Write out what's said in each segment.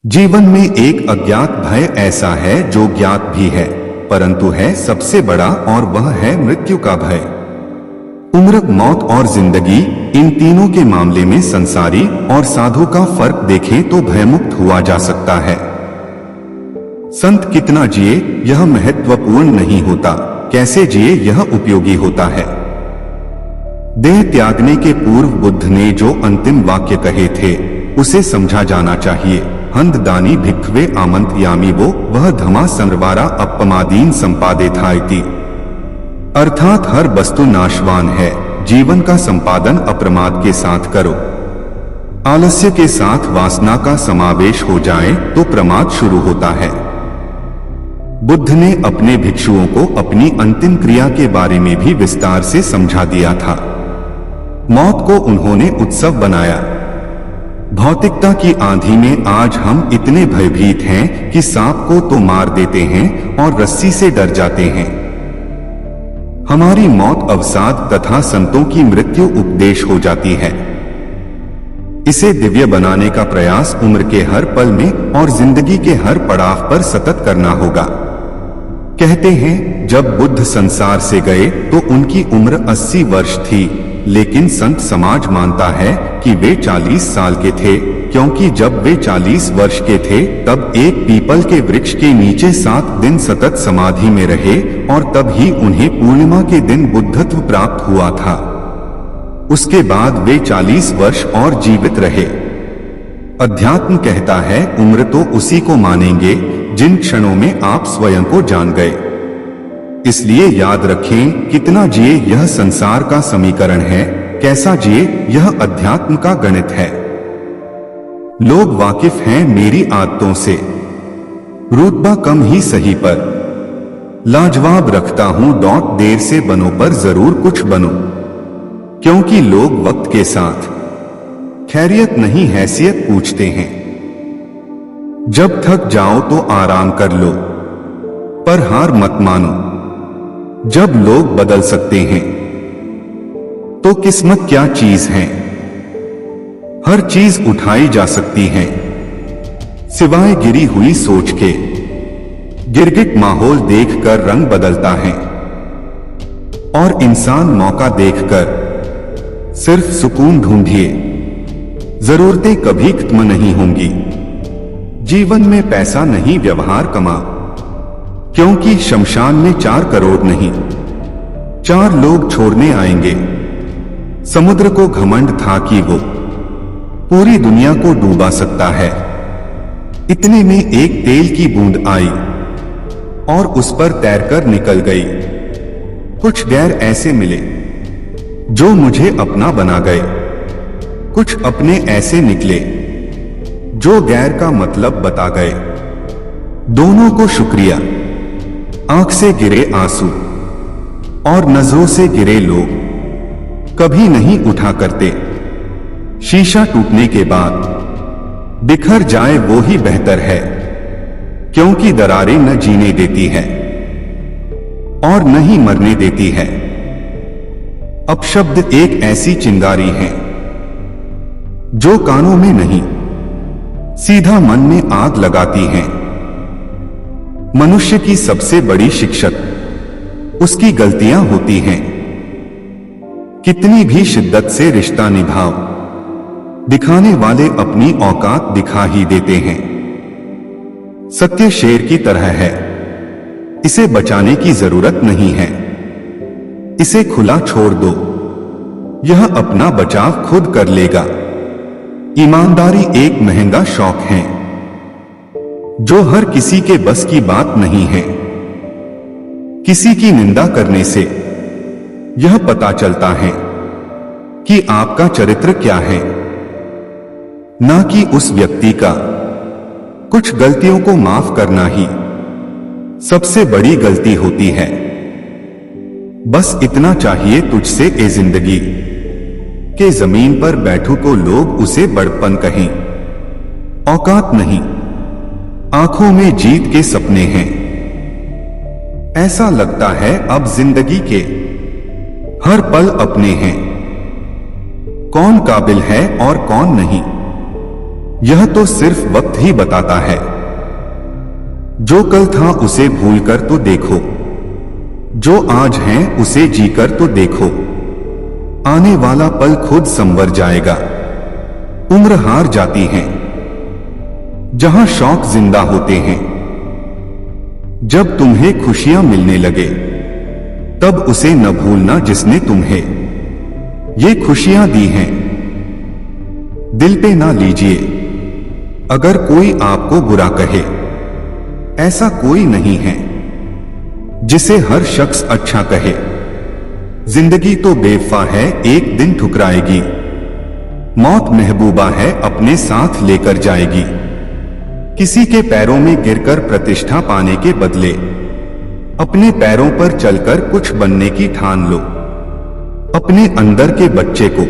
जीवन में एक अज्ञात भय ऐसा है जो ज्ञात भी है परंतु है सबसे बड़ा, और वह है मृत्यु का भय। उम्र, मौत और जिंदगी, इन तीनों के मामले में संसारी और साधु का फर्क देखें तो भयमुक्त हुआ जा सकता है। संत कितना जिए यह महत्वपूर्ण नहीं होता, कैसे जिए यह उपयोगी होता है। देह त्यागने के पूर्व बुद्ध ने जो अंतिम वाक्य कहे थे उसे समझा जाना चाहिए। हंद दानी भिक्खवे आमंत्रयामि वो वह धमा संरवारा अपमादीन संपादे था इति। अर्थात हर वस्तु नाशवान है, जीवन का संपादन अप्रमाद के साथ करो। आलस्य के साथ वासना का समावेश हो जाए तो प्रमाद शुरू होता है। बुद्ध ने अपने भिक्षुओं को अपनी अंतिम क्रिया के बारे में भी विस्तार से समझा दिया था। मौत को उन्होंने उत्सव बनाया। भौतिकता की आंधी में आज हम इतने भयभीत हैं कि सांप को तो मार देते हैं और रस्सी से डर जाते हैं। हमारी मौत अवसाद तथा संतों की मृत्यु उपदेश हो जाती है। इसे दिव्य बनाने का प्रयास उम्र के हर पल में और जिंदगी के हर पड़ाव पर सतत करना होगा। कहते हैं जब बुद्ध संसार से गए तो उनकी उम्र 80 वर्ष थी, लेकिन संत समाज मानता है कि वे 40 साल के थे, क्योंकि जब वे 40 वर्ष के थे तब एक पीपल के वृक्ष के नीचे 7 दिन सतत समाधि में रहे और तब ही उन्हें पूर्णिमा के दिन बुद्धत्व प्राप्त हुआ था। उसके बाद वे 40 वर्ष और जीवित रहे। अध्यात्म कहता है उम्र तो उसी को मानेंगे जिन क्षणों में आप स्वयं को जान गए। इसलिए याद रखें, कितना जिए यह संसार का समीकरण है, कैसा जिए यह अध्यात्म का गणित है। लोग वाकिफ हैं मेरी आदतों से, रुतबा कम ही सही पर लाजवाब रखता हूं देर से बनो पर जरूर कुछ बनो। क्योंकि लोग वक्त के साथ खैरियत नहीं हैसियत पूछते हैं। जब थक जाओ तो आराम कर लो, पर हार मत मानो। जब लोग बदल सकते हैं तो किस्मत क्या चीज है। हर चीज उठाई जा सकती है सिवाय गिरी हुई सोच के। गिरगिट माहौल देखकर रंग बदलता है और इंसान मौका देखकर सिर्फ सुकून ढूंढिए। जरूरतें कभी खत्म नहीं होंगी। जीवन में पैसा नहीं व्यवहार कमाओ, क्योंकि शमशान में 4 करोड़ नहीं 4 लोग छोड़ने आएंगे। समुद्र को घमंड था कि वो पूरी दुनिया को डूबा सकता है। इतने में एक तेल की बूंद आई और उस पर तैरकर निकल गई। कुछ गैर ऐसे मिले जो मुझे अपना बना गए, कुछ अपने ऐसे निकले जो गैर का मतलब बता गए। दोनों को शुक्रिया। आंख से गिरे आंसू और नजरों से गिरे लोग कभी नहीं उठा करते। शीशा टूटने के बाद बिखर जाए वो ही बेहतर है, क्योंकि दरारें न जीने देती है और न ही मरने देती है। अपशब्द एक ऐसी चिंगारी है जो कानों में नहीं सीधा मन में आग लगाती है। मनुष्य की सबसे बड़ी शिक्षक उसकी गलतियां होती हैं। कितनी भी शिद्दत से रिश्ता निभाओ, दिखाने वाले अपनी औकात दिखा ही देते हैं। सत्य शेर की तरह है, इसे बचाने की जरूरत नहीं है। इसे खुला छोड़ दो, यह अपना बचाव खुद कर लेगा। ईमानदारी एक महंगा शौक है जो हर किसी के बस की बात नहीं है। किसी की निंदा करने से यह पता चलता है कि आपका चरित्र क्या है, ना कि उस व्यक्ति का। कुछ गलतियों को माफ करना ही सबसे बड़ी गलती होती है। बस इतना चाहिए तुझसे ए जिंदगी के जमीन पर बैठू को लोग उसे बड़पन कहें। औकात नहीं, आंखों में जीत के सपने हैं। ऐसा लगता है अब जिंदगी के हर पल अपने हैं। कौन काबिल है और कौन नहीं, यह तो सिर्फ वक्त ही बताता है। जो कल था उसे भूलकर तो देखो, जो आज है उसे जीकर तो देखो, आने वाला पल खुद संवर जाएगा। उम्र हार जाती है जहां शौक जिंदा होते हैं। जब तुम्हें खुशियां मिलने लगे तब उसे न भूलना जिसने तुम्हें ये खुशियां दी हैं। दिल पे ना लीजिए अगर कोई आपको बुरा कहे, ऐसा कोई नहीं है जिसे हर शख्स अच्छा कहे। जिंदगी तो बेवफा है, एक दिन ठुकराएगी। मौत महबूबा है, अपने साथ लेकर जाएगी। किसी के पैरों में गिरकर प्रतिष्ठा पाने के बदले अपने पैरों पर चलकर कुछ बनने की ठान लो। अपने अंदर के बच्चे को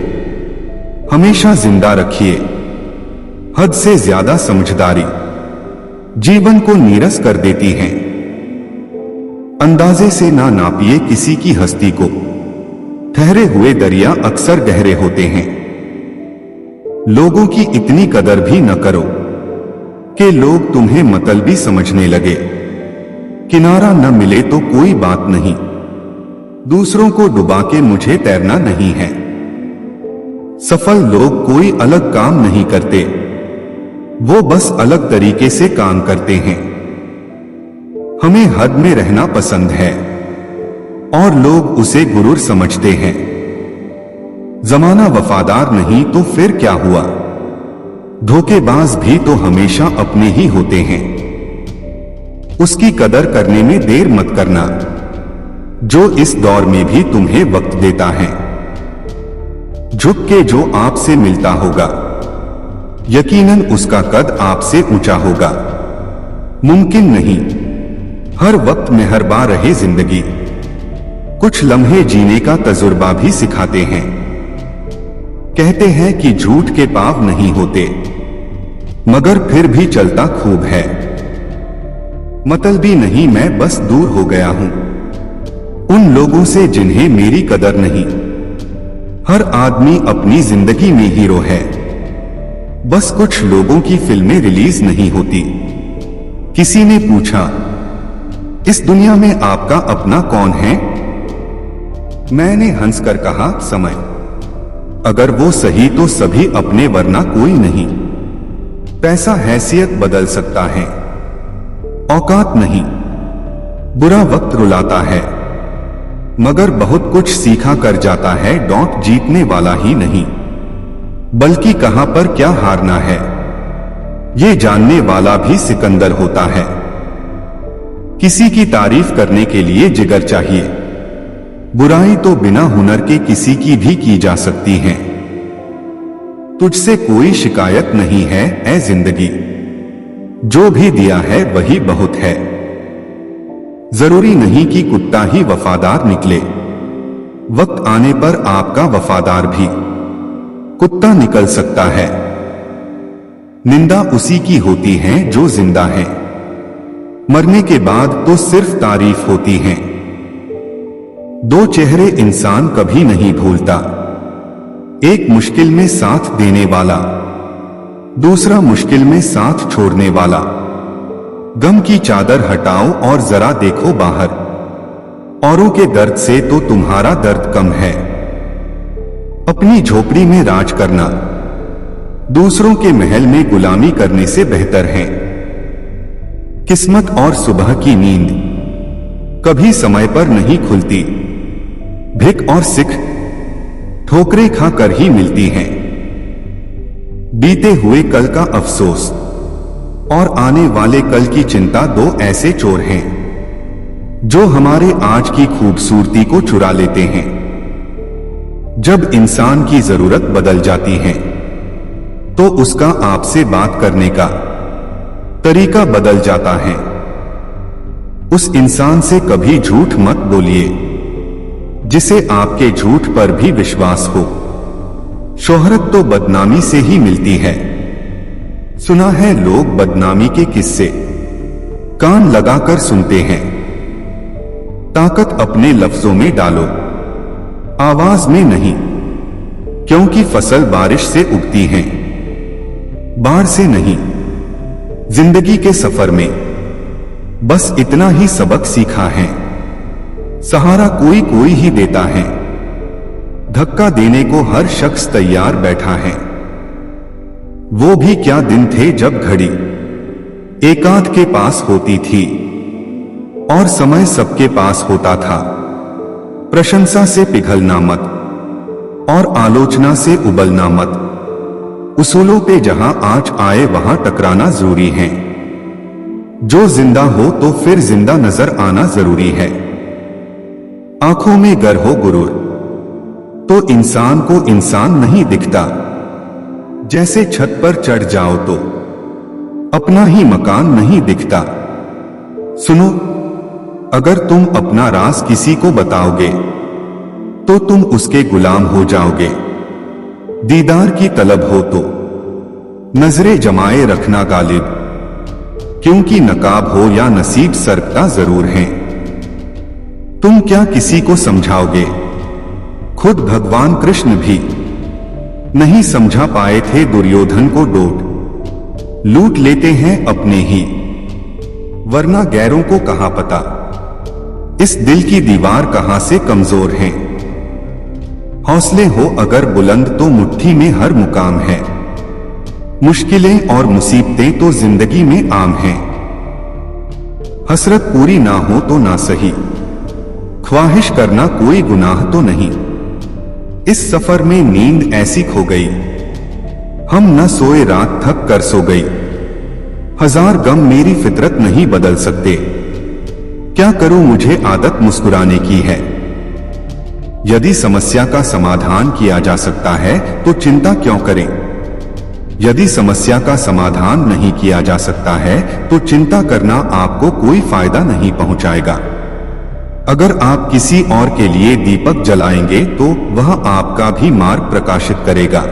हमेशा जिंदा रखिए। हद से ज्यादा समझदारी जीवन को नीरस कर देती है। अंदाजे से ना नापिए किसी की हस्ती को, ठहरे हुए दरिया अक्सर गहरे होते हैं। लोगों की इतनी कदर भी न करो कि लोग तुम्हें मतलबी समझने लगे। किनारा न मिले तो कोई बात नहीं, दूसरों को डुबा के मुझे तैरना नहीं है। सफल लोग कोई अलग काम नहीं करते, वो बस अलग तरीके से काम करते हैं। हमें हद में रहना पसंद है और लोग उसे गुरूर समझते हैं। जमाना वफादार नहीं तो फिर क्या हुआ? धोखेबाज भी तो हमेशा अपने ही होते हैं। उसकी कदर करने में देर मत करना जो इस दौर में भी तुम्हें वक्त देता है। झुक के जो आपसे मिलता होगा यकीनन उसका कद आपसे ऊंचा होगा। मुमकिन नहीं हर वक्त मेहरबान रहे जिंदगी, कुछ लम्हे जीने का तजुर्बा भी सिखाते हैं। कहते हैं कि झूठ के पाव नहीं होते, मगर फिर भी चलता खूब है। मतलबी नहीं मैं बस दूर हो गया हूं उन लोगों से जिन्हें मेरी कदर नहीं। हर आदमी अपनी जिंदगी में हीरो है, बस कुछ लोगों की फिल्में रिलीज नहीं होती। किसी ने पूछा इस दुनिया में आपका अपना कौन है? मैंने हंसकर कहा समय। अगर वो सही तो सभी अपने, वरना कोई नहीं। पैसा हैसियत बदल सकता है, औकात नहीं। बुरा वक्त रुलाता है मगर बहुत कुछ सीखा कर जाता है। डॉट जीतने वाला ही नहीं बल्कि कहां पर क्या हारना है ये जानने वाला भी सिकंदर होता है। किसी की तारीफ करने के लिए जिगर चाहिए, बुराई तो बिना हुनर के किसी की भी की जा सकती है। तुझसे कोई शिकायत नहीं है ऐ जिंदगी, जो भी दिया है वही बहुत है। जरूरी नहीं कि कुत्ता ही वफादार निकले, वक्त आने पर आपका वफादार भी कुत्ता निकल सकता है। निंदा उसी की होती है जो जिंदा है, मरने के बाद तो सिर्फ तारीफ होती है। दो चेहरे इंसान कभी नहीं भूलता, एक मुश्किल में साथ देने वाला, दूसरा मुश्किल में साथ छोड़ने वाला। गम की चादर हटाओ और जरा देखो बाहर, औरों के दर्द से तो तुम्हारा दर्द कम है। अपनी झोपड़ी में राज करना दूसरों के महल में गुलामी करने से बेहतर है। किस्मत और सुबह की नींद कभी समय पर नहीं खुलती, भिक और सिख ठोकरें खाकर ही मिलती हैं। बीते हुए कल का अफसोस और आने वाले कल की चिंता दो ऐसे चोर हैं जो हमारे आज की खूबसूरती को चुरा लेते हैं। जब इंसान की जरूरत बदल जाती है तो उसका आपसे बात करने का तरीका बदल जाता है। उस इंसान से कभी झूठ मत बोलिए जिसे आपके झूठ पर भी विश्वास हो। शोहरत तो बदनामी से ही मिलती है। सुना है लोग बदनामी के किस्से कान लगाकर सुनते हैं। ताकत अपने लफ्जों में डालो, आवाज में नहीं, क्योंकि फसल बारिश से उगती है। बाहर से नहीं, जिंदगी के सफर में बस इतना ही सबक सीखा है। सहारा कोई कोई ही देता है, धक्का देने को हर शख्स तैयार बैठा है। वो भी क्या दिन थे जब घड़ी एकांत के पास होती थी और समय सबके पास होता था। प्रशंसा से पिघलना मत और आलोचना से उबलना मत। उसूलों पे जहां आँच आए वहां टकराना जरूरी है। जो जिंदा हो तो फिर जिंदा नजर आना जरूरी है। आंखों में गर हो गुरूर तो इंसान को इंसान नहीं दिखता। जैसे छत पर चढ़ जाओ तो अपना ही मकान नहीं दिखता। सुनो, अगर तुम अपना राज किसी को बताओगे तो तुम उसके गुलाम हो जाओगे। दीदार की तलब हो तो नजरें जमाए रखना गालिब, क्योंकि नकाब हो या नसीब सरकता जरूर है। तुम क्या किसी को समझाओगे? खुद भगवान कृष्ण भी नहीं समझा पाए थे दुर्योधन को। डोट लूट लेते हैं अपने ही, वरना गैरों को कहां पता इस दिल की दीवार कहां से कमजोर है। हौसले हो अगर बुलंद तो मुट्ठी में हर मुकाम है। मुश्किलें और मुसीबतें तो जिंदगी में आम हैं। हसरत पूरी ना हो तो ना सही, ख्वाहिश करना कोई गुनाह तो नहीं। इस सफर में नींद ऐसी खो गई, हम न सोए रात थक कर सो गई। हजार गम मेरी फितरत नहीं बदल सकते, क्या करूं मुझे आदत मुस्कुराने की है। यदि समस्या का समाधान किया जा सकता है तो चिंता क्यों करें। यदि समस्या का समाधान नहीं किया जा सकता है तो चिंता करना आपको कोई फायदा नहीं पहुंचाएगा। अगर आप किसी और के लिए दीपक जलाएंगे तो वह आपका भी मार्ग प्रकाशित करेगा।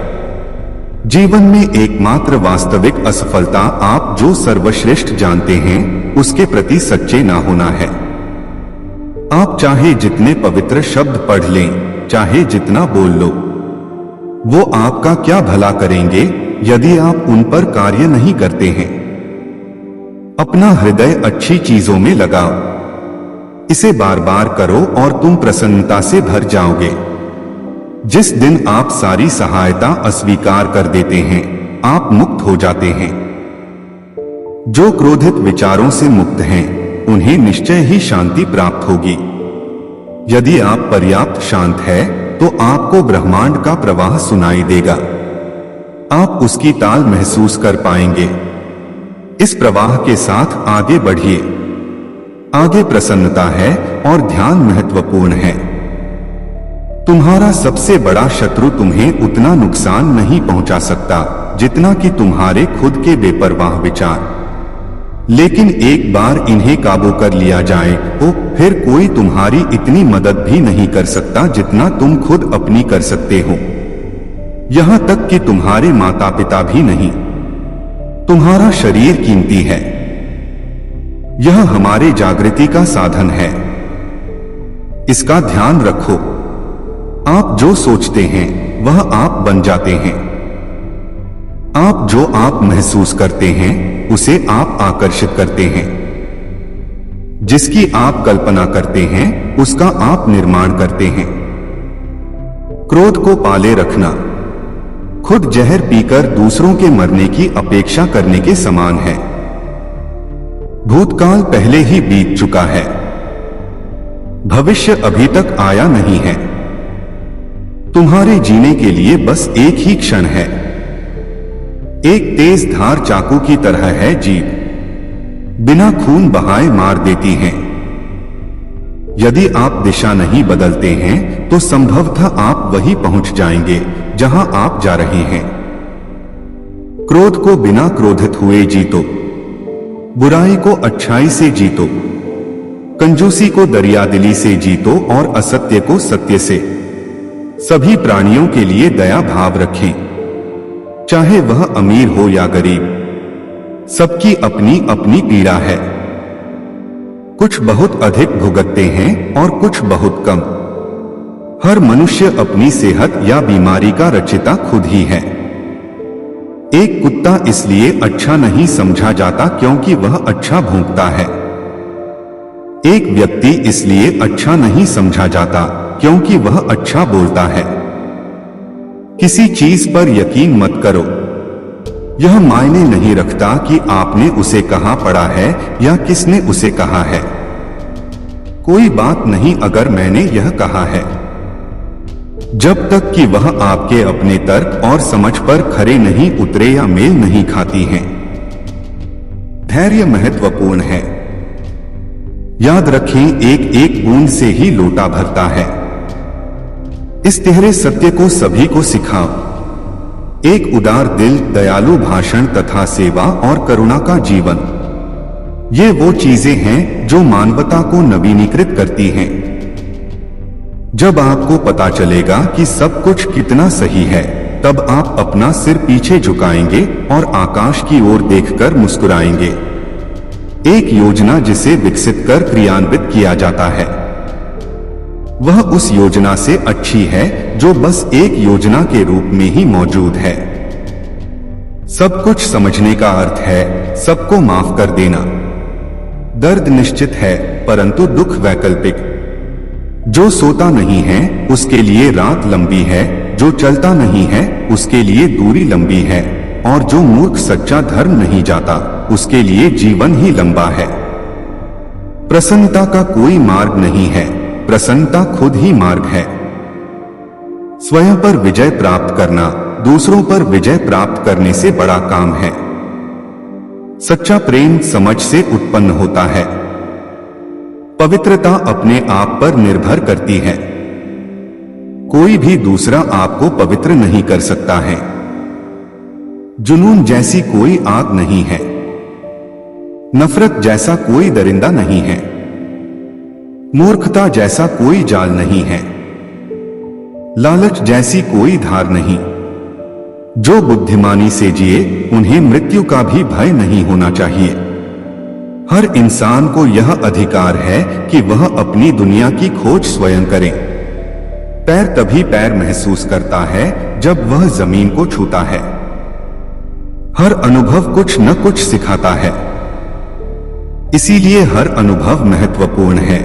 जीवन में एकमात्र वास्तविक असफलता आप जो सर्वश्रेष्ठ जानते हैं उसके प्रति सच्चे ना होना है। आप चाहे जितने पवित्र शब्द पढ़ लें, चाहे जितना बोल लो, वो आपका क्या भला करेंगे यदि आप उन पर कार्य नहीं करते हैं। अपना हृदय अच्छी चीजों में लगाओ, इसे बार बार करो और तुम प्रसन्नता से भर जाओगे। जिस दिन आप सारी सहायता अस्वीकार कर देते हैं, आप मुक्त हो जाते हैं। जो क्रोधित विचारों से मुक्त हैं, उन्हें निश्चय ही शांति प्राप्त होगी। यदि आप पर्याप्त शांत है तो आपको ब्रह्मांड का प्रवाह सुनाई देगा। आप उसकी ताल महसूस कर पाएंगे। इस प्रवाह के साथ आगे बढ़िए। आगे प्रसन्नता है और ध्यान महत्वपूर्ण है। तुम्हारा सबसे बड़ा शत्रु तुम्हें उतना नुकसान नहीं पहुंचा सकता जितना कि तुम्हारे खुद के बेपरवाह विचार। लेकिन एक बार इन्हें काबू कर लिया जाए तो फिर कोई तुम्हारी इतनी मदद भी नहीं कर सकता जितना तुम खुद अपनी कर सकते हो। यहां तक कि तुम्हारे माता पिता भी नहीं। तुम्हारा शरीर कीमती है। यह हमारे जागृति का साधन है। इसका ध्यान रखो। आप जो सोचते हैं वह आप बन जाते हैं। आप जो आप महसूस करते हैं उसे आप आकर्षित करते हैं। जिसकी आप कल्पना करते हैं उसका आप निर्माण करते हैं। क्रोध को पाले रखना खुद जहर पीकर दूसरों के मरने की अपेक्षा करने के समान है। भूतकाल पहले ही बीत चुका है, भविष्य अभी तक आया नहीं है। तुम्हारे जीने के लिए बस एक ही क्षण है। एक तेज धार चाकू की तरह है जीभ, बिना खून बहाए मार देती है। यदि आप दिशा नहीं बदलते हैं तो संभवतः आप वहीं पहुंच जाएंगे जहां आप जा रहे हैं। क्रोध को बिना क्रोधित हुए जीतो, बुराई को अच्छाई से जीतो, कंजूसी को दरियादिली से जीतो और असत्य को सत्य से। सभी प्राणियों के लिए दया भाव रखें, चाहे वह अमीर हो या गरीब। सबकी अपनी अपनी पीड़ा है। कुछ बहुत अधिक भुगतते हैं और कुछ बहुत कम। हर मनुष्य अपनी सेहत या बीमारी का रचयिता खुद ही है। एक कुत्ता इसलिए अच्छा नहीं समझा जाता क्योंकि वह अच्छा भौंकता है। एक व्यक्ति इसलिए अच्छा नहीं समझा जाता क्योंकि वह अच्छा बोलता है। किसी चीज पर यकीन मत करो। यह मायने नहीं रखता कि आपने उसे कहां पढ़ा है या किसने उसे कहा है। कोई बात नहीं अगर मैंने यह कहा है, जब तक कि वह आपके अपने तर्क और समझ पर खरे नहीं उतरे या मेल नहीं खाती हैं। धैर्य महत्वपूर्ण है। याद रखें, एक एक बूंद से ही लोटा भरता है। इस तिहरे सत्य को सभी को सिखाओ। एक उदार दिल, दयालु भाषण तथा सेवा और करुणा का जीवन, ये वो चीजें हैं जो मानवता को नवीनीकृत करती हैं। जब आपको पता चलेगा कि सब कुछ कितना सही है, तब आप अपना सिर पीछे झुकाएंगे और आकाश की ओर देखकर मुस्कुराएंगे। एक योजना जिसे विकसित कर क्रियान्वित किया जाता है, वह उस योजना से अच्छी है जो बस एक योजना के रूप में ही मौजूद है। सब कुछ समझने का अर्थ है सबको माफ कर देना। दर्द निश्चित है परंतु दुख वैकल्पिक। जो सोता नहीं है उसके लिए रात लंबी है, जो चलता नहीं है उसके लिए दूरी लंबी है, और जो मूर्ख सच्चा धर्म नहीं जाता उसके लिए जीवन ही लंबा है। प्रसन्नता का कोई मार्ग नहीं है, प्रसन्नता खुद ही मार्ग है। स्वयं पर विजय प्राप्त करना दूसरों पर विजय प्राप्त करने से बड़ा काम है। सच्चा प्रेम समझ से उत्पन्न होता है। पवित्रता अपने आप पर निर्भर करती है। कोई भी दूसरा आपको पवित्र नहीं कर सकता है। जुनून जैसी कोई आग नहीं है। नफरत जैसा कोई दरिंदा नहीं है। मूर्खता जैसा कोई जाल नहीं है। लालच जैसी कोई धार नहीं। जो बुद्धिमानी से जिए उन्हें मृत्यु का भी भय नहीं होना चाहिए। हर इंसान को यह अधिकार है कि वह अपनी दुनिया की खोज स्वयं करे। पैर तभी पैर महसूस करता है जब वह जमीन को छूता है। हर अनुभव कुछ न कुछ सिखाता है, इसीलिए हर अनुभव महत्वपूर्ण है।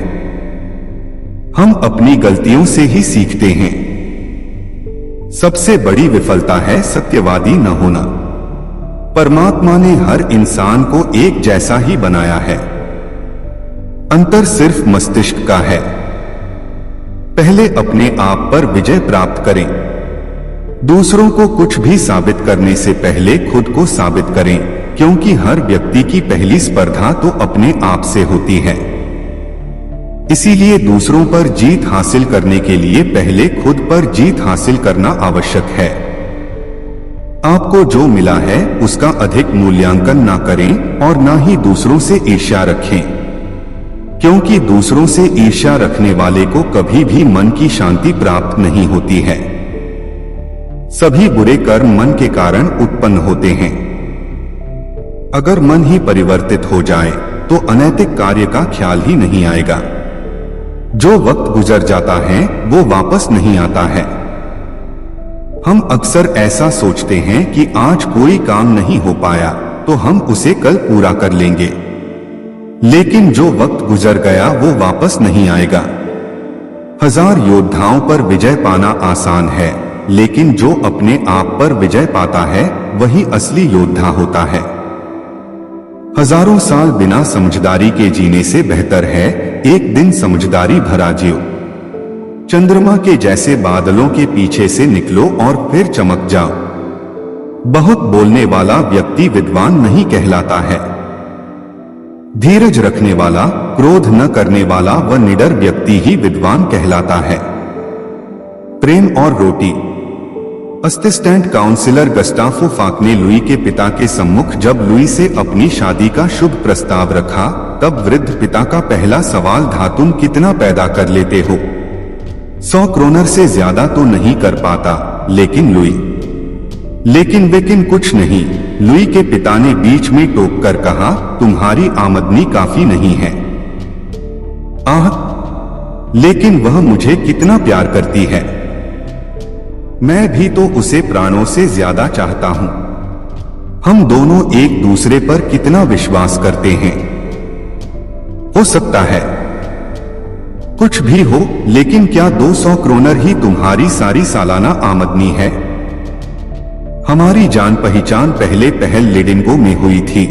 हम अपनी गलतियों से ही सीखते हैं। सबसे बड़ी विफलता है सत्यवादी न होना। परमात्मा ने हर इंसान को एक जैसा ही बनाया है। अंतर सिर्फ मस्तिष्क का है। पहले अपने आप पर विजय प्राप्त करें। दूसरों को कुछ भी साबित करने से पहले खुद को साबित करें, क्योंकि हर व्यक्ति की पहली स्पर्धा तो अपने आप से होती है। इसीलिए दूसरों पर जीत हासिल करने के लिए पहले खुद पर जीत हासिल करना आवश्यक है। आपको जो मिला है उसका अधिक मूल्यांकन ना करें और ना ही दूसरों से ईर्ष्या रखें, क्योंकि दूसरों से ईर्ष्या रखने वाले को कभी भी मन की शांति प्राप्त नहीं होती है। सभी बुरे कर्म मन के कारण उत्पन्न होते हैं। अगर मन ही परिवर्तित हो जाए तो अनैतिक कार्य का ख्याल ही नहीं आएगा। जो वक्त गुजर जाता है वो वापस नहीं आता है। हम अक्सर ऐसा सोचते हैं कि आज कोई काम नहीं हो पाया तो हम उसे कल पूरा कर लेंगे, लेकिन जो वक्त गुजर गया वो वापस नहीं आएगा। 1000 योद्धाओं पर विजय पाना आसान है, लेकिन जो अपने आप पर विजय पाता है वही असली योद्धा होता है। हजारों साल बिना समझदारी के जीने से बेहतर है एक दिन समझदारी भरा जियो। चंद्रमा के जैसे बादलों के पीछे से निकलो और फिर चमक जाओ। बहुत बोलने वाला व्यक्ति विद्वान नहीं कहलाता है। धीरज रखने वाला, क्रोध न करने वाला व निडर व्यक्ति ही विद्वान कहलाता है। प्रेम और रोटी। असिस्टेंट काउंसिलर गस्टाफो फाक ने लुई के पिता के सम्मुख जब लुई से अपनी शादी का शुभ प्रस्ताव रखा, तब वृद्ध पिता का पहला सवाल था, तुम कितना पैदा कर लेते हो? 100 क्रोनर से ज्यादा तो नहीं कर पाता, लेकिन लेकिन कुछ नहीं। लुई के पिता ने बीच में टोक कर कहा, तुम्हारी आमदनी काफी नहीं है। आह, लेकिन वह मुझे कितना प्यार करती है। मैं भी तो उसे प्राणों से ज्यादा चाहता हूं। हम दोनों एक दूसरे पर कितना विश्वास करते हैं। हो सकता है कुछ भी हो, लेकिन क्या 200 क्रोनर ही तुम्हारी सारी सालाना आमदनी है? हमारी जान पहचान पहले पहल लिडिंगो में हुई थी।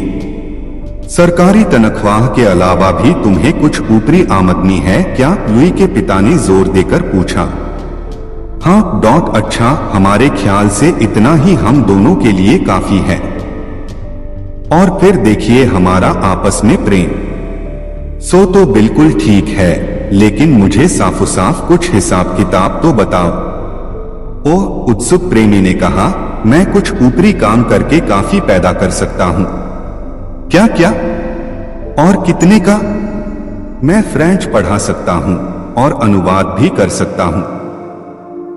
सरकारी तनख्वाह के अलावा भी तुम्हें कुछ ऊपरी आमदनी है क्या? लुई के पिता ने जोर देकर पूछा। हाँ, अच्छा, हमारे ख्याल से इतना ही हम दोनों के लिए काफी है। और फिर देखिए हमारा आपस में प्रेम। सो तो बिल्कुल ठीक है, लेकिन मुझे साफो साफ कुछ हिसाब किताब तो बताओ। ओह, उत्सुक प्रेमी ने कहा, मैं कुछ ऊपरी काम करके काफी पैदा कर सकता हूं। क्या क्या? और कितने का? मैं फ्रेंच पढ़ा सकता हूं और अनुवाद भी कर सकता हूं,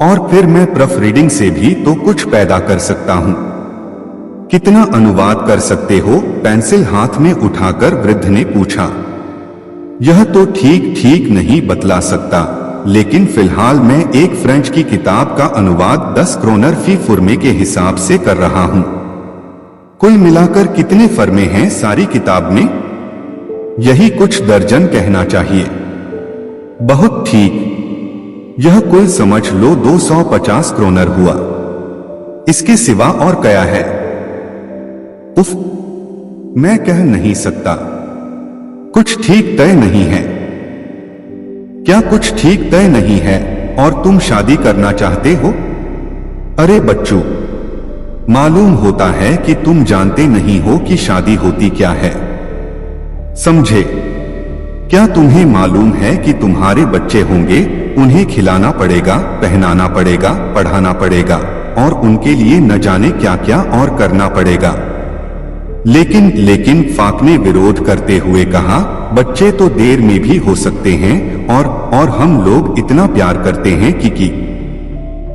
और फिर मैं प्रूफ रीडिंग से भी तो कुछ पैदा कर सकता हूं। कितना अनुवाद कर सकते हो? पेंसिल हाथ में उठाकर वृद्ध ने पूछा। यह तो ठीक नहीं बतला सकता, लेकिन फिलहाल मैं एक फ्रेंच की किताब का अनुवाद 10 क्रोनर फी फुरमे के हिसाब से कर रहा हूं। कुल मिलाकर कितने फर्मे हैं सारी किताब में? यही कुछ दर्जन कहना चाहिए। बहुत ठीक, यह कुल समझ लो 250 क्रोनर हुआ। इसके सिवा और क्या है? उफ, मैं कह नहीं सकता। कुछ ठीक तय नहीं है। क्या कुछ ठीक तय नहीं है और तुम शादी करना चाहते हो? अरे बच्चों, मालूम होता है कि तुम जानते नहीं हो कि शादी होती क्या है। समझे? क्या तुम्हें मालूम है कि तुम्हारे बच्चे होंगे, उन्हें खिलाना पड़ेगा, पहनाना पड़ेगा, पढ़ाना पड़ेगा, और उनके लिए न जाने क्या क्या और करना पड़ेगा। लेकिन फाक ने विरोध करते हुए कहा, बच्चे तो देर में भी हो सकते हैं, और हम लोग इतना प्यार करते हैं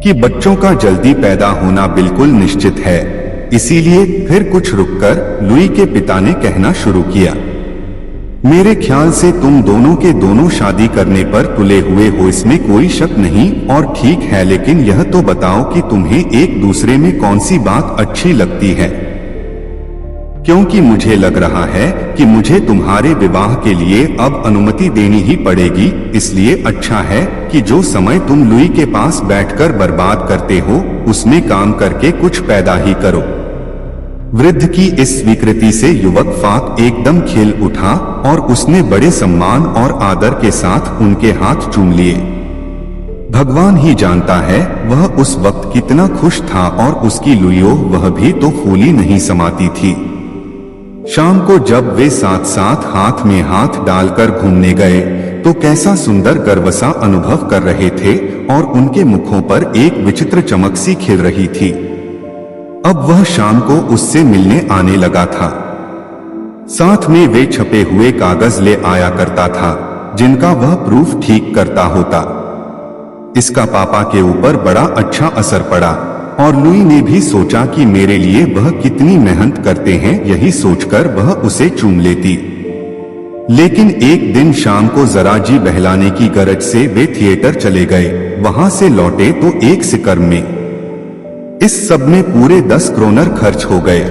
कि बच्चों का जल्दी पैदा होना बिल्कुल निश्चित है। इसीलिए फिर कुछ रुककर लुई के पिता ने कहना शुरू किया, मेरे ख्याल से तुम दोनों के दोनों शादी करने पर तुले हुए हो, इसमें कोई शक नहीं, और ठीक है, लेकिन यह तो बताओ कि तुम्हें एक दूसरे में कौन सी बात अच्छी लगती है, क्योंकि मुझे लग रहा है कि मुझे तुम्हारे विवाह के लिए अब अनुमति देनी ही पड़ेगी। इसलिए अच्छा है कि जो समय तुम लुई के पास बैठकर बर्बाद करते हो, उसमें काम करके कुछ पैदा ही करो। वृद्ध की इस स्वीकृति से युवक फाक एकदम खिल उठा और उसने बड़े सम्मान और आदर के साथ उनके हाथ चूम लिए। भगवान ही जानता है वह उस वक्त कितना खुश था, और उसकी लुइयो वह भी तो फूली नहीं समाती थी। शाम को जब वे साथ साथ हाथ में हाथ डालकर घूमने गए तो कैसा सुंदर गर्वसा अनुभव कर रहे थे, और उनके मुखों पर एक विचित्र चमक सी खिल रही थी। अब वह शाम को उससे मिलने आने लगा था। साथ में वे छपे हुए कागज ले आया करता था, जिनका वह प्रूफ ठीक करता होता। इसका पापा के ऊपर बड़ा अच्छा असर पड़ा, और लुई ने भी सोचा कि मेरे लिए वह कितनी मेहनत करते हैं, यही सोचकर वह उसे चूम लेती। लेकिन एक दिन शाम को जरा जी बहलाने की गरज से वे थिएटर चले गए। वहां से लौटे तो एक सिकर में। इस सब में पूरे 10 क्रोनर खर्च हो गए।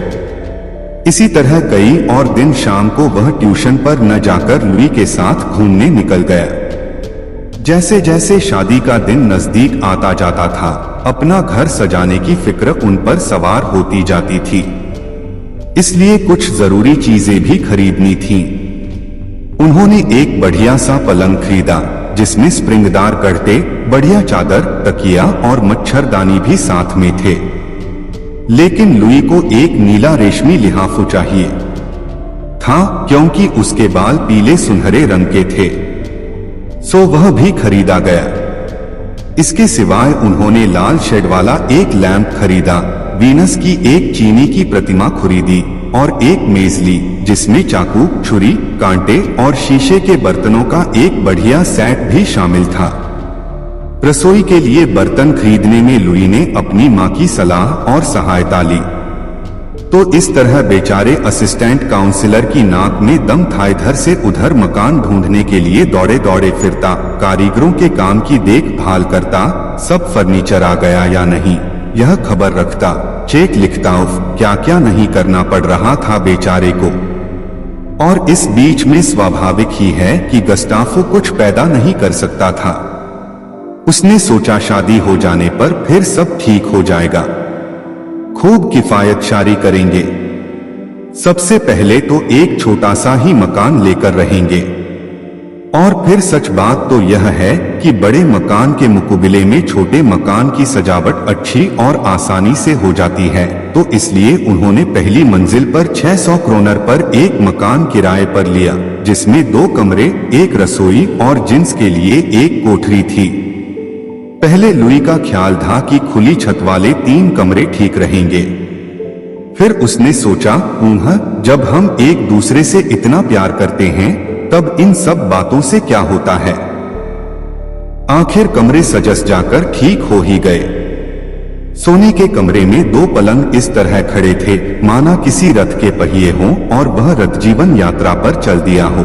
इसी तरह कई और दिन शाम को वह ट्यूशन पर न जाकर लुई के साथ घूमने निकल गया। जैसे जैसे शादी का दिन नजदीक आता जाता था, अपना घर सजाने की फिक्र उन पर सवार होती जाती थी। इसलिए कुछ जरूरी चीजें भी खरीदनी थीं। उन्होंने एक बढ़िया सा पलंग खरीदा, जिसमें स्प्रिंगदार गड्ढे, बढ़िया चादर, तकिया और मच्छरदानी भी साथ में थे। लेकिन लुई को एक नीला रेशमी लिहाफा चाहिए था, क्योंकि उसके बाल पीले सुनहरे रंग के थे। सो वह भी खरीदा गया। इसके सिवाय उन्होंने लाल शेड वाला एक लैंप खरीदा, वीनस की एक चीनी की प्रतिमा खरीदी, और एक मेज ली, जिसमें चाकू, छुरी, कांटे और शीशे के बर्तनों का एक बढ़िया सेट भी शामिल था। रसोई के लिए बर्तन खरीदने में लुई ने अपनी मां की सलाह और सहायता ली। तो इस तरह बेचारे असिस्टेंट काउंसिलर की नाक में दम था। इधर से उधर मकान ढूंढने के लिए दौड़े दौड़े फिरता, कारीगरों के काम की देखभाल करता, सब फर्नीचर आ गया या नहीं यह खबर रखता, चेक लिखता। उफ, क्या क्या नहीं करना पड़ रहा था बेचारे को। और इस बीच में स्वाभाविक ही है कि गस्ताफो कुछ पैदा नहीं कर सकता था। उसने सोचा शादी हो जाने पर फिर सब ठीक हो जाएगा, खूब किफायतशारी करेंगे। सबसे पहले तो एक छोटा सा ही मकान लेकर रहेंगे। और फिर सच बात तो यह है कि बड़े मकान के मुकाबले में छोटे मकान की सजावट अच्छी और आसानी से हो जाती है, तो इसलिए उन्होंने पहली मंजिल पर 600 क्रोनर पर एक मकान किराए पर लिया, जिसमें 2 कमरे, एक रसोई और जिन्स के लिए एक कोठरी थी। पहले लुई का ख्याल था कि खुली छत वाले 3 कमरे ठीक रहेंगे। फिर उसने सोचा, जब हम एक दूसरे से इतना प्यार करते हैं तब इन सब बातों से क्या होता है। आखिर कमरे सजस जाकर ठीक हो ही गए। सोने के कमरे में 2 पलंग इस तरह खड़े थे माना किसी रथ के पहिए हों और वह रथ जीवन यात्रा पर चल दिया हो।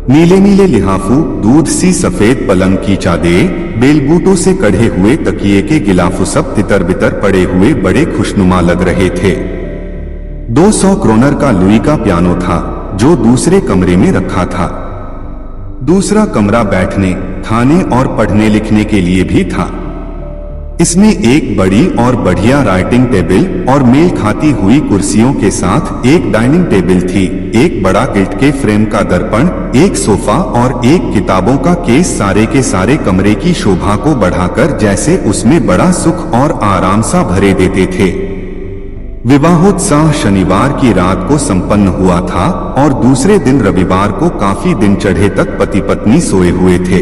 नीले नीले लिहाफू दूध सी सफेद पलंग की चादरें, बेलबूटों से कढ़े हुए तकिए के गिलाफू सब तितर बितर पड़े हुए बड़े खुशनुमा लग रहे थे। 200 क्रोनर का लुई का पियानो था जो दूसरे कमरे में रखा था। दूसरा कमरा बैठने, खाने और पढ़ने लिखने के लिए भी था। इसमें एक बड़ी और बढ़िया राइटिंग टेबल और मेल खाती हुई कुर्सियों के साथ एक डाइनिंग टेबल थी, एक बड़ा गिल्ट के फ्रेम का दर्पण, एक सोफा और एक किताबों का केस सारे के सारे कमरे की शोभा को बढ़ाकर जैसे उसमें बड़ा सुख और आराम सा भरे देते थे। विवाहोत्साह शनिवार की रात को संपन्न हुआ था और दूसरे दिन रविवार को काफी दिन चढ़े तक पति पत्नी सोए हुए थे।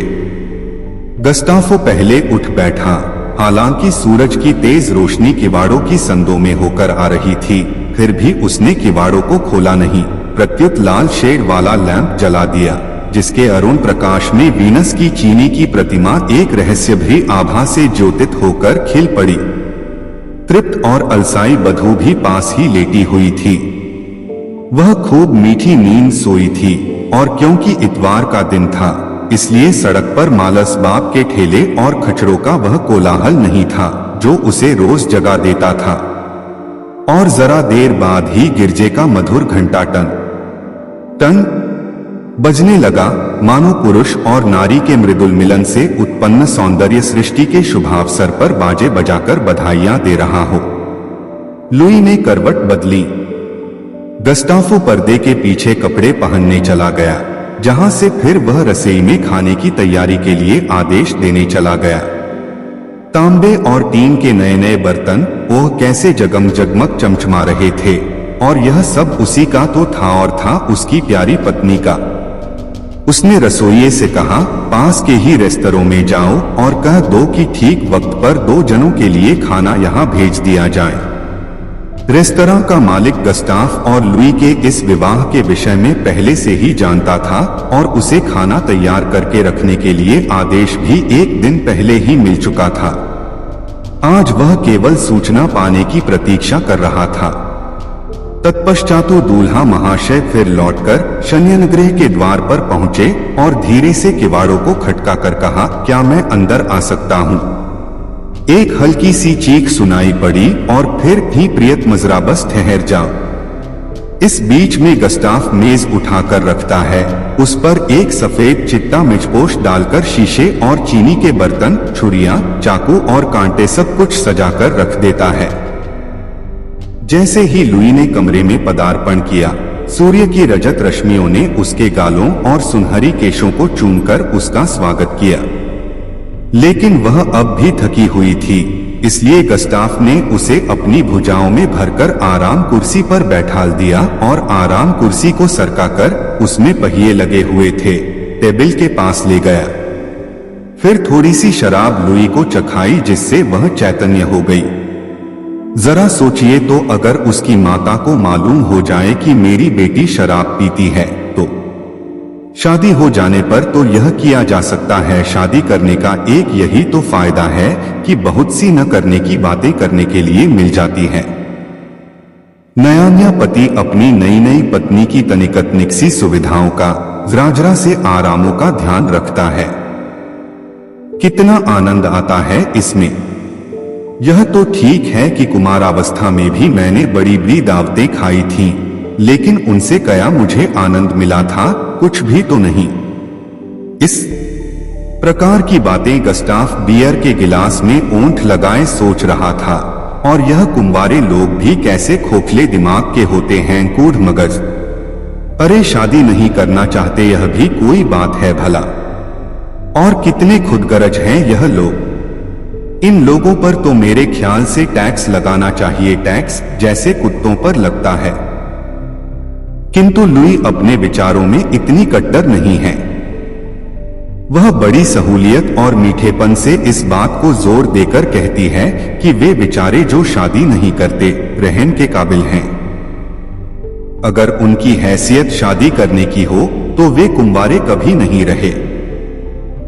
गस्ताफो पहले उठ बैठा, हालांकि सूरज की तेज रोशनी किवाड़ों की संदों में होकर आ रही थी, फिर भी उसने किवाड़ों को खोला नहीं। प्रत्युत लाल शेड वाला लैंप जला दिया, जिसके अरुण प्रकाश में वीनस की चीनी की प्रतिमा एक रहस्यभरी आभा से ज्योतित होकर खिल पड़ी। तृप्त और अलसाई बधू भी पास ही लेटी हुई थी। वह खूब मीठी नींद सोई थी और क्योंकि इतवार का दिन था इसलिए सड़क पर मालस बाप के ठेले और खचड़ों का वह कोलाहल नहीं था जो उसे रोज जगा देता था। और जरा देर बाद ही गिरजे का मधुर घंटा टन टन बजने लगा, मानो पुरुष और नारी के मृदुल मिलन से उत्पन्न सौंदर्य सृष्टि के शुभावसर पर बाजे बजाकर बधाइयां दे रहा हो। लुई ने करवट बदली। गस्ताफो पर्दे के पीछे कपड़े पहनने चला गया, जहां से फिर वह रसोई में खाने की तैयारी के लिए आदेश देने चला गया। तांबे और टीन के नए नए बर्तन ओह कैसे जगमग चमचमा रहे थे, और यह सब उसी का तो था और था उसकी प्यारी पत्नी का। उसने रसोइये से कहा, पास के ही रेस्तरों में जाओ और कह दो कि ठीक वक्त पर 2 जनों के लिए खाना यहाँ भेज दिया जाए। रेस्तरां का मालिक गस्ताफ और लुई के इस विवाह के विषय में पहले से ही जानता था और उसे खाना तैयार करके रखने के लिए आदेश भी 1 दिन पहले ही मिल चुका था। आज वह केवल सूचना पाने की प्रतीक्षा कर रहा था। तत्पश्चात दूल्हा महाशय फिर लौटकर शयनगृह के द्वार पर पहुंचे और धीरे से किवाड़ों को खटका कर कहा, क्या मैं अंदर आ सकता हूं? एक हल्की सी चीख सुनाई पड़ी और फिर भी प्रियतम जरा बस ठहर जाओ। इस बीच में गस्ताफ मेज उठाकर रखता है, उस पर एक सफेद चिट्टा मिर्चपोश डालकर शीशे और चीनी के बर्तन, छुरियां, चाकू और कांटे सब कुछ सजाकर रख देता है। जैसे ही लुई ने कमरे में पदार्पण किया, सूर्य की रजत रश्मियों ने उसके गालों और सुनहरी केशों को चूमकर उसका स्वागत किया। लेकिन वह अब भी थकी हुई थी, इसलिए गस्ताफ ने उसे अपनी भुजाओं में भरकर आराम कुर्सी पर बैठाल दिया और आराम कुर्सी को सरकाकर उसमें पहिए लगे हुए थे टेबल के पास ले गया। फिर थोड़ी सी शराब लुई को चखाई, जिससे वह चैतन्य हो गई। जरा सोचिए तो, अगर उसकी माता को मालूम हो जाए कि मेरी बेटी शराब पीती है तो शादी हो जाने पर तो यह किया जा सकता है। शादी करने का एक यही तो फायदा है कि बहुत सी न करने की बातें करने के लिए मिल जाती हैं। नया पति अपनी नई नई पत्नी की तनिक सी सुविधाओं का, जरा से आरामों का ध्यान रखता है। कितना आनंद आता है इसमें। यह तो ठीक है कि कुमारावस्था में भी मैंने बड़ी बड़ी दावतें खाई थीं, लेकिन उनसे क्या मुझे आनंद मिला था? कुछ भी तो नहीं। इस प्रकार की बातें गस्टाफ बियर के गिलास में ओंठ लगाए सोच रहा था। और यह कुंवारे लोग भी कैसे खोखले दिमाग के होते हैं, कूढ़ मगज। अरे शादी नहीं करना चाहते, यह भी कोई बात है भला? और कितने खुदगरज हैं यह लोग। इन लोगों पर तो मेरे ख्याल से टैक्स लगाना चाहिए, टैक्स जैसे कुत्तों पर लगता है। किंतु लुई अपने विचारों में इतनी कट्टर नहीं है। वह बड़ी सहूलियत और मीठेपन से इस बात को जोर देकर कहती है कि वे बेचारे जो शादी नहीं करते, रहन के काबिल हैं। अगर उनकी हैसियत शादी करने की हो तो वे कुंवारे कभी नहीं रहे।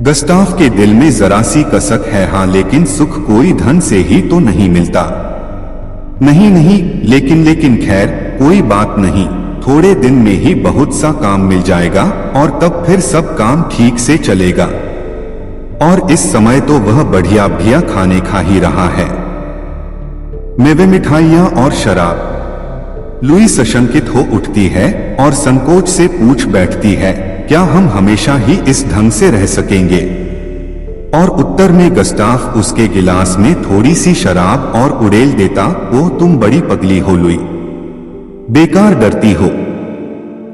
गस्टाफ के दिल में जरा सी कसक है, हाँ, लेकिन सुख कोई धन से ही तो नहीं मिलता। नहीं, लेकिन खैर कोई बात नहीं, थोड़े दिन में ही बहुत सा काम मिल जाएगा और तब फिर सब काम ठीक से चलेगा। और इस समय तो वह बढ़िया बढ़िया खाने खा ही रहा है, मेवे, मिठाइयां और शराब। लुई सशंकित हो उठती है और संकोच से पूछ बैठती है, क्या हम हमेशा ही इस ढंग से रह सकेंगे? और उत्तर में गस्टाफ उसके गिलास में थोड़ी सी शराब और उड़ेल देता, ओह तुम बड़ी पगली हो लुई, बेकार डरती हो।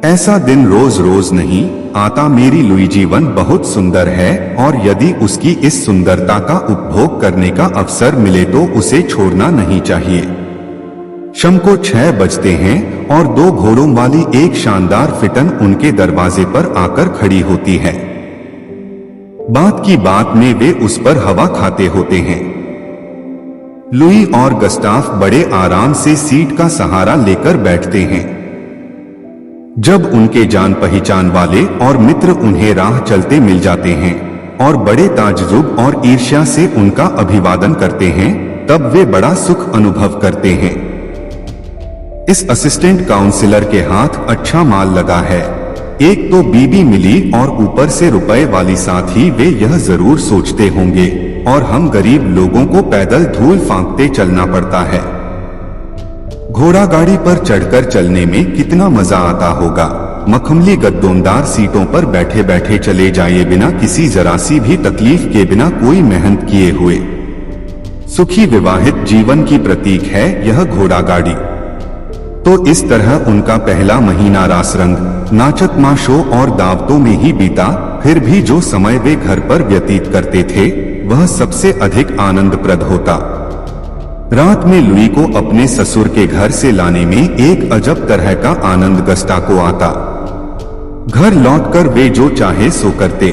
ऐसा दिन रोज रोज नहीं आता मेरी लुई, जीवन बहुत सुंदर है और यदि उसकी इस सुंदरता का उपभोग करने का अवसर मिले तो उसे छोड़ना नहीं चाहिए। शाम को 6 बजते हैं और 2 घोड़ों वाली एक शानदार फिटन उनके दरवाजे पर आकर खड़ी होती है। बात की बात में वे उस पर हवा खाते होते हैं। लुई और गस्टाफ बड़े आराम से सीट का सहारा लेकर बैठते हैं। जब उनके जान पहचान वाले और मित्र उन्हें राह चलते मिल जाते हैं और बड़े ताज्जुब और ईर्ष्या से उनका अभिवादन करते हैं, तब वे बड़ा सुख अनुभव करते हैं। इस असिस्टेंट काउंसिलर के हाथ अच्छा माल लगा है। एक तो बीबी मिली और ऊपर से रुपए वाली, साथ ही वे यह जरूर सोचते होंगे और हम गरीब लोगों को पैदल धूल फांकते चलना पड़ता है। घोड़ा गाड़ी पर चढ़कर चलने में कितना मजा आता होगा। मखमली गद्दोंदार सीटों पर बैठे बैठे चले जाइए, बिना किसी जरा सी भी तकलीफ के, बिना कोई मेहनत किए हुए। सुखी विवाहित जीवन की प्रतीक है यह घोड़ा गाड़ी। तो इस तरह उनका पहला महीना रासरंग, नाचत माशो और दावतों में ही बीता। फिर भी जो समय वे घर पर व्यतीत करते थे वह सबसे अधिक आनंदप्रद होता। रात में लुई को अपने ससुर के घर से लाने में एक अजब तरह का आनंद गस्टा को आता। घर लौटकर वे जो चाहे सो करते,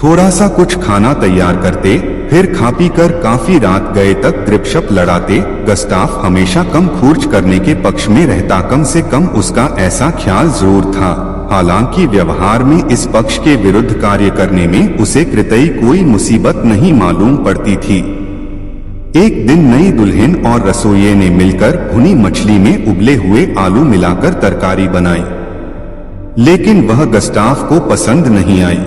थोड़ा सा कुछ खाना तैयार करते, फिर खा पी कर काफी रात गए तक त्रिपशप लड़ाते। गस्टाफ हमेशा कम खर्च करने के पक्ष में रहता, कम से कम उसका ऐसा ख्याल जरूर था। हालांकि व्यवहार में इस पक्ष के विरुद्ध कार्य करने में उसे कृतई कोई मुसीबत नहीं मालूम पड़ती थी। एक दिन नई दुल्हन और रसोइये ने मिलकर भुनी मछली में उबले हुए आलू मिलाकर तरकारी बनाई, लेकिन वह गस्टाफ को पसंद नहीं आई।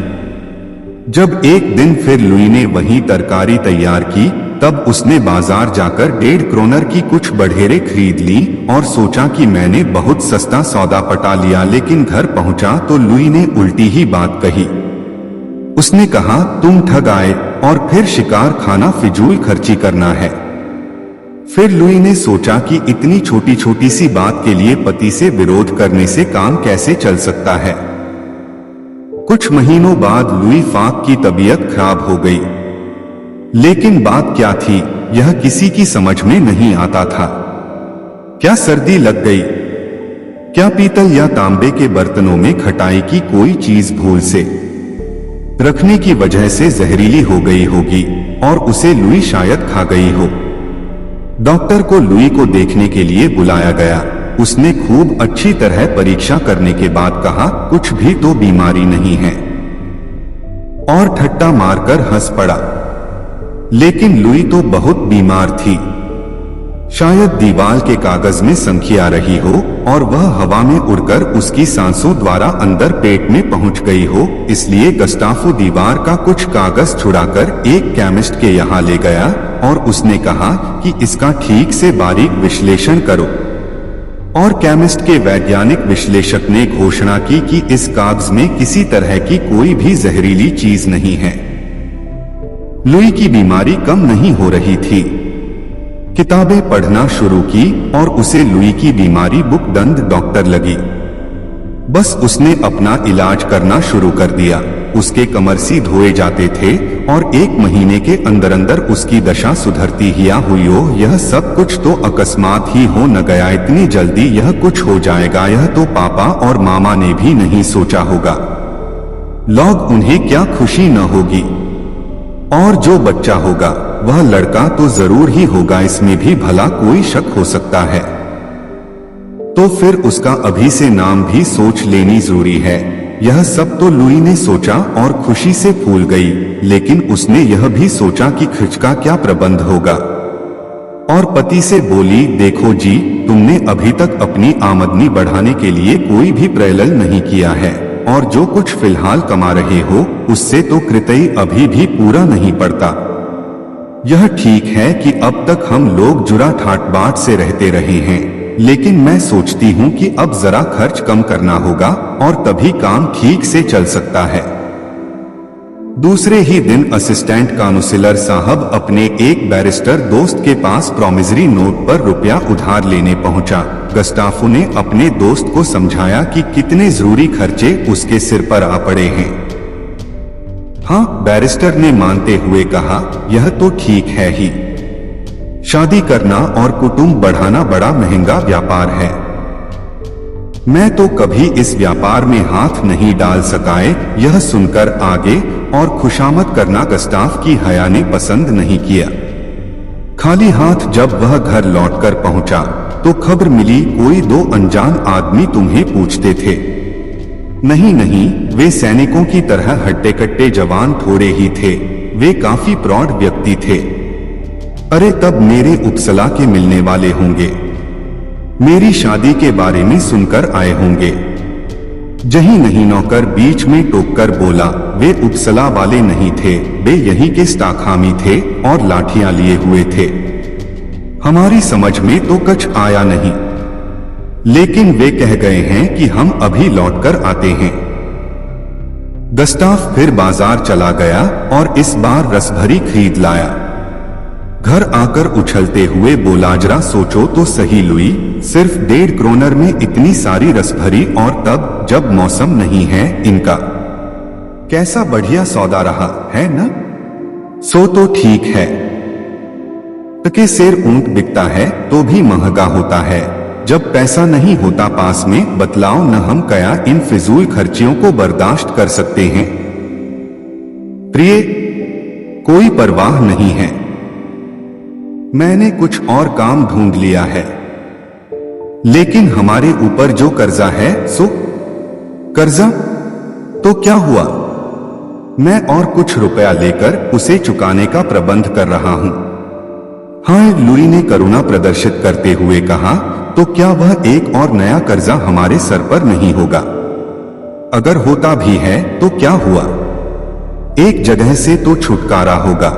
जब एक दिन फिर लुई ने वही तरकारी तैयार की, तब उसने बाजार जाकर 1.5 क्रोनर की कुछ बढ़ेरे खरीद ली और सोचा कि मैंने बहुत सस्ता सौदा पटा लिया। लेकिन घर पहुंचा तो लुई ने उल्टी ही बात कही। उसने कहा, तुम ठग आए और फिर शिकार खाना फिजूल खर्ची करना है। फिर लुई ने सोचा कि इतनी छोटी छोटी सी बात के लिए पति से विरोध करने से काम कैसे चल सकता है। कुछ महीनों बाद लुई फाक की तबीयत खराब हो गई, लेकिन बात क्या थी यह किसी की समझ में नहीं आता था। क्या सर्दी लग गई? क्या पीतल या तांबे के बर्तनों में खटाई की कोई चीज भूल से रखने की वजह से जहरीली हो गई होगी और उसे लुई शायद खा गई हो। डॉक्टर को लुई को देखने के लिए बुलाया गया। उसने खूब अच्छी तरह परीक्षा करने के बाद कहा, कुछ भी तो बीमारी नहीं है, और ठट्टा मारकर हंस पड़ा। लेकिन लुई तो बहुत बीमार थी। शायद दीवार के कागज में संख्या आ रही हो और वह हवा में उड़कर उसकी सांसों द्वारा अंदर पेट में पहुंच गई हो। इसलिए गस्टाफो दीवार का कुछ कागज छुड़ाकर एक केमिस्ट के यहाँ ले गया और उसने कहा कि इसका ठीक से बारीक विश्लेषण करो। और केमिस्ट के वैज्ञानिक विश्लेषक ने घोषणा की कि इस कागज में किसी तरह की कोई भी जहरीली चीज नहीं है। लुई की बीमारी कम नहीं हो रही थी। किताबें पढ़ना शुरू की और उसे लुई की बीमारी बुक दंद डॉक्टर लगी। बस उसने अपना इलाज करना शुरू कर दिया। उसके कमरसी धोए जाते थे और 1 महीने के अंदर अंदर उसकी दशा सुधरती ही हुई हो। यह सब कुछ तो अकस्मात ही हो न गया। इतनी जल्दी यह कुछ हो जाएगा, यह तो पापा और मामा ने भी नहीं सोचा होगा। लोग उन्हें क्या खुशी न होगी। और जो बच्चा होगा वह लड़का तो जरूर ही होगा, इसमें भी भला कोई शक हो सकता है। तो फिर उसका अभी से नाम भी सोच लेनी जरूरी है। यह सब तो लुई ने सोचा और खुशी से फूल गई, लेकिन उसने यह भी सोचा कि खर्च का क्या प्रबंध होगा। और पति से बोली, देखो जी, तुमने अभी तक अपनी आमदनी बढ़ाने के लिए कोई भी प्रयत्न नहीं किया है और जो कुछ फिलहाल कमा रहे हो उससे तो कृतई अभी भी पूरा नहीं पड़ता। यह ठीक है कि अब तक हम लोग जुरा ठाट बाट से रहते रहे हैं, लेकिन मैं सोचती हूँ कि अब जरा खर्च कम करना होगा और तभी काम ठीक से चल सकता है। दूसरे ही दिन असिस्टेंट काउंसलर साहब अपने एक बैरिस्टर दोस्त के पास प्रॉमिसरी नोट पर रुपया उधार लेने पहुंचा। गस्टाफो ने अपने दोस्त को समझाया कि कितने जरूरी खर्चे उसके सिर पर आ पड़े हैं। हाँ, बैरिस्टर ने मानते हुए कहा, यह तो ठीक है ही। शादी करना और कुटुंब बढ़ाना बड़ा महंगा व्यापार है। मैं तो कभी इस व्यापार में हाथ नहीं डाल सकाए। यह सुनकर आगे और खुशामद करना गस्टाफ की हया ने पसंद नहीं किया। खाली हाथ जब वह घर लौटकर पहुंचा तो खबर मिली कोई 2 अनजान आदमी तुम्हें पूछते थे। नहीं नहीं, वे सैनिकों की तरह हट्टे कट्टे जवान थोड़े ही थे, वे काफी प्रौढ़ व्यक्ति थे। अरे तब मेरे उपसला के मिलने वाले होंगे, मेरी शादी के बारे में सुनकर आए होंगे। जही नहीं नौकर बीच में टोककर बोला, वे उपसला वाले नहीं थे, वे यहीं के स्टाखामी थे और लाठियां लिए हुए थे। हमारी समझ में तो कुछ आया नहीं, लेकिन वे कह गए हैं कि हम अभी लौटकर आते हैं। गस्टाफ फिर बाजार चला गया और इस बार रसभरी खरीद लाया। घर आकर उछलते हुए बोला, जरा सोचो तो सही लुई, सिर्फ 1.5 क्रोनर में इतनी सारी रसभरी, और तब जब मौसम नहीं है इनका। कैसा बढ़िया सौदा रहा है न? सो तो ठीक है। टके सेर ऊंट बिकता है तो भी महंगा होता है। जब पैसा नहीं होता पास में, बतलाओ न हम क्या इन फिजूल खर्चियों को बर्दाश्त कर सकते हैं। प्रिय, कोई परवाह नहीं है, मैंने कुछ और काम ढूंढ लिया है। लेकिन हमारे ऊपर जो कर्जा है सो कर्जा तो क्या हुआ? मैं और कुछ रुपया लेकर उसे चुकाने का प्रबंध कर रहा हूं। हाँ, लुई ने करुणा प्रदर्शित करते हुए कहा, तो क्या वह एक और नया कर्जा हमारे सर पर नहीं होगा? अगर होता भी है तो क्या हुआ, एक जगह से तो छुटकारा होगा।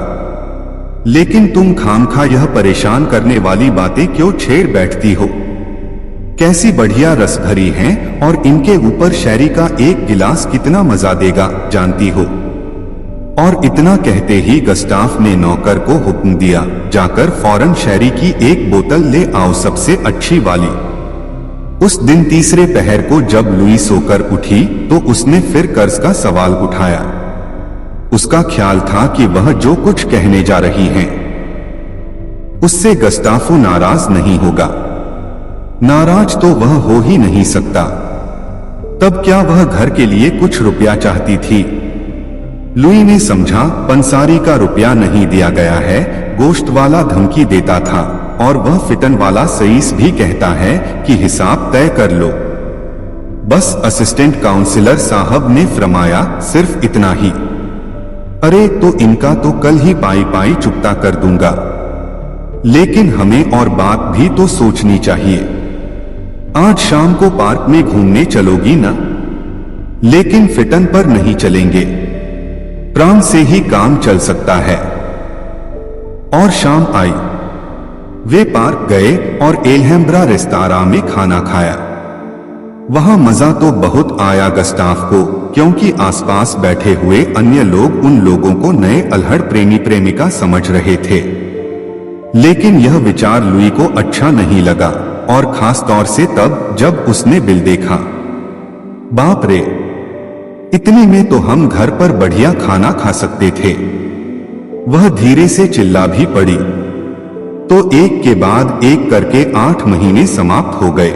लेकिन तुम खामखा यह परेशान करने वाली बातें क्यों छेड़ बैठती हो? कैसी बढ़िया रस भरी हैं और इनके ऊपर शैरी का एक गिलास कितना मजा देगा जानती हो। और इतना कहते ही गस्टाफ ने नौकर को हुक्म दिया, जाकर फौरन शैरी की एक बोतल ले आओ, सबसे अच्छी वाली। उस दिन तीसरे पहर को जब लुई सोकर उठी तो उसने फिर कर्ज का सवाल उठाया। उसका ख्याल था कि वह जो कुछ कहने जा रही हैं उससे गस्टाफो नाराज नहीं होगा। नाराज तो वह हो ही नहीं सकता। तब क्या वह घर के लिए कुछ रुपया चाहती थी? लुई ने समझा, पंसारी का रुपया नहीं दिया गया है, गोश्त वाला धमकी देता था और वह फिटन वाला सईस भी कहता है कि हिसाब तय कर लो। बस असिस्टेंट काउंसलर साहब ने फरमाया, सिर्फ इतना ही। अरे तो इनका तो कल ही पाई पाई चुकता कर दूंगा, लेकिन हमें और बात भी तो सोचनी चाहिए। आज शाम को पार्क में घूमने चलोगी ना? लेकिन फिटन पर नहीं चलेंगे, प्राण से ही काम चल सकता है। और शाम आई। वे पार्क गए और एल्हम्ब्रा रेस्तरां में खाना खाया। वहां मजा तो बहुत आया गस्टाफ को, क्योंकि आसपास बैठे हुए अन्य लोग उन लोगों को नए अल्हड़ प्रेमी प्रेमिका समझ रहे थे। लेकिन यह विचार लुई को अच्छा नहीं लगा, और खास तौर से तब जब उसने बिल देखा। बाप रे, इतने में तो हम घर पर बढ़िया खाना खा सकते थे। वह धीरे से चिल्ला भी पड़ी। तो एक के बाद एक करके 8 महीने समाप्त हो गए।